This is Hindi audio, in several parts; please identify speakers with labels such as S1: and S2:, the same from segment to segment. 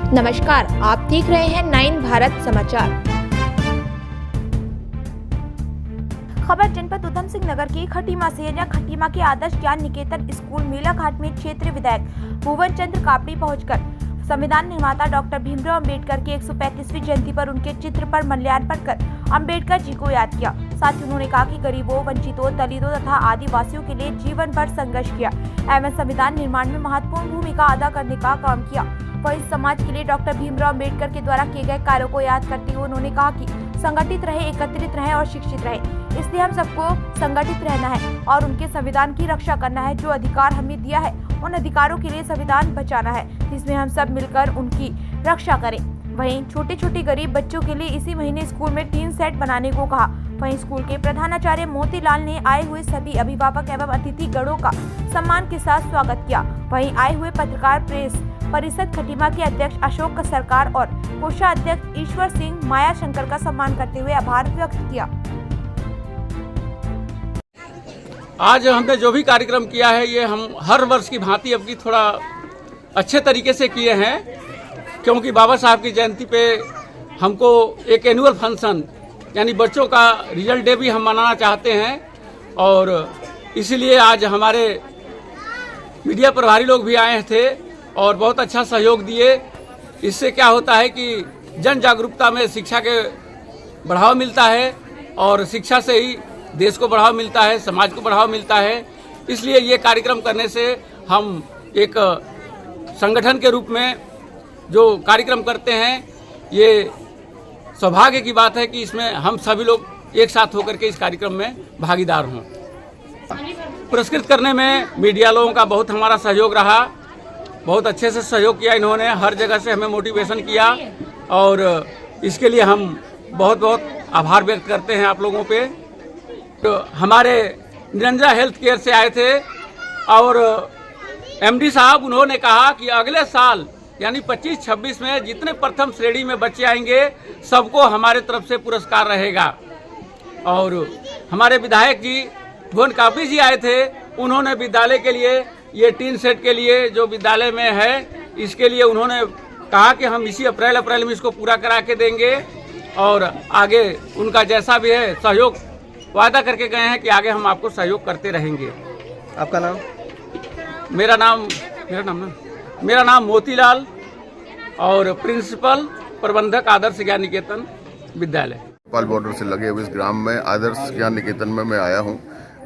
S1: नमस्कार, आप देख रहे हैं 9 भारत समाचार। खबर जनपद उधम सिंह नगर के खटीमा से है। खटीमा के आदर्श ज्ञान निकेतन स्कूल मेलाघाट में क्षेत्रीय विधायक भुवन चंद्र कापड़ी पहुंचकर संविधान निर्माता डॉक्टर भीमराव अंबेडकर की 135वीं जयंती पर उनके चित्र पर माल्यार्पण कर अंबेडकर जी को याद किया। साथ ही उन्होंने कहा कि गरीबों, वंचितों, दलितों तथा आदिवासियों के लिए जीवन भर संघर्ष किया एवं संविधान निर्माण में महत्वपूर्ण भूमिका अदा करने का काम किया। वहीं समाज के लिए डॉक्टर भीमराव अंबेडकर के द्वारा किए गए कार्यों को याद करते हुए उन्होंने कहा कि संगठित रहे, एकत्रित रहे और शिक्षित रहे। इसलिए हम सबको संगठित रहना है और उनके संविधान की रक्षा करना है। जो अधिकार हमें दिया है उन अधिकारों के लिए संविधान बचाना है, जिसमें हम सब मिलकर उनकी रक्षा करें। वहीं छोटे छोटे गरीब बच्चों के लिए इसी महीने स्कूल में टीन सेट बनाने को कहा। वहीं स्कूल के प्रधानाचार्य मोतीलाल ने आए हुए सभी अभिभावक एवं अतिथि गणों का सम्मान के साथ स्वागत किया। वहीं आए हुए पत्रकार प्रेस परिषद खटीमा के अध्यक्ष अशोक सरकार और कोषाध्यक्ष ईश्वर सिंह माया शंकर का सम्मान करते हुए आभार व्यक्त किया।
S2: आज हमने जो भी कार्यक्रम किया है ये हम हर वर्ष की भांति अब की थोड़ा अच्छे तरीके से किए हैं, क्योंकि बाबा साहब की जयंती पे हमको एक एनुअल फंक्शन यानी बच्चों का रिजल्ट डे भी हम मनाना चाहते हैं। और इसीलिए आज हमारे मीडिया प्रभारी लोग भी आए थे और बहुत अच्छा सहयोग दिए। इससे क्या होता है कि जन जागरूकता में शिक्षा के बढ़ावा मिलता है और शिक्षा से ही देश को बढ़ावा मिलता है, समाज को बढ़ावा मिलता है। इसलिए ये कार्यक्रम करने से हम एक संगठन के रूप में जो कार्यक्रम करते हैं, ये सौभाग्य की बात है कि इसमें हम सभी लोग एक साथ होकर के इस कार्यक्रम में भागीदार हों। पुरस्कृत करने में मीडिया लोगों का बहुत हमारा सहयोग रहा, बहुत अच्छे से सहयोग किया इन्होंने, हर जगह से हमें मोटिवेशन किया और इसके लिए हम बहुत बहुत आभार व्यक्त करते हैं आप लोगों पे। तो हमारे निरंजन हेल्थ केयर से आए थे और एमडी साहब उन्होंने कहा कि अगले साल यानी 25-26 में जितने प्रथम श्रेणी में बच्चे आएंगे सबको हमारे तरफ से पुरस्कार रहेगा। और हमारे विधायक जी भुवन कापड़ी जी आए थे, उन्होंने विद्यालय के लिए ये टीन सेट के लिए जो विद्यालय में है इसके लिए उन्होंने कहा कि हम इसी अप्रैल में इसको पूरा करा के देंगे और आगे उनका जैसा भी है सहयोग वादा करके गए हैं कि आगे हम आपको सहयोग करते रहेंगे।
S3: आपका नाम?
S2: मेरा नाम मोतीलाल और प्रिंसिपल प्रबंधक आदर्श ज्ञान निकेतन विद्यालय।
S4: नेपाल बॉर्डर से लगे हुए इस ग्राम में आदर्श ज्ञान निकेतन में मैं आया हूं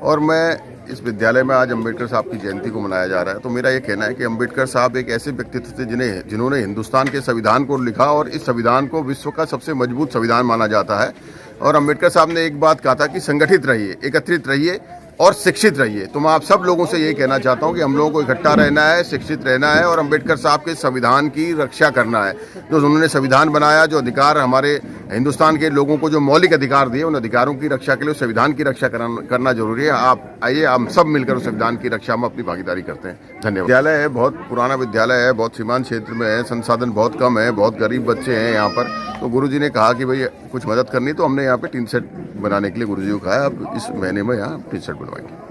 S4: और मैं इस विद्यालय में आज अंबेडकर साहब की जयंती को मनाया जा रहा है। तो मेरा ये कहना है कि अंबेडकर साहब एक ऐसे व्यक्तित्व थे जिन्होंने हिंदुस्तान के संविधान को लिखा और इस संविधान को विश्व का सबसे मजबूत संविधान माना जाता है। और अंबेडकर साहब ने एक बात कहा था कि संगठित रहिए, एकत्रित रहिए और शिक्षित रहिए। तो मैं आप सब लोगों से यही कहना चाहता हूं कि हम लोगों को इकट्ठा रहना है, शिक्षित रहना है और अंबेडकर साहब के संविधान की रक्षा करना है। जो उन्होंने संविधान बनाया, जो अधिकार हमारे हिंदुस्तान के लोगों को जो मौलिक अधिकार दिए, उन अधिकारों की रक्षा के लिए संविधान की रक्षा करना जरूरी है। आप आइए, हम सब मिलकर उस संविधान की रक्षा में अपनी भागीदारी करते हैं। धन्यवाद। विद्यालय है, बहुत पुराना विद्यालय है, बहुत सीमांत क्षेत्र में है, संसाधन बहुत कम है, बहुत गरीब बच्चे हैं यहाँ पर। तो गुरुजी ने कहा कि भाई कुछ मदद करनी, तो हमने यहाँ पे टीन सेट बनाने के लिए गुरुजी को कहा। अब इस महीने में यहाँ टीन सेट बनवाएंगे।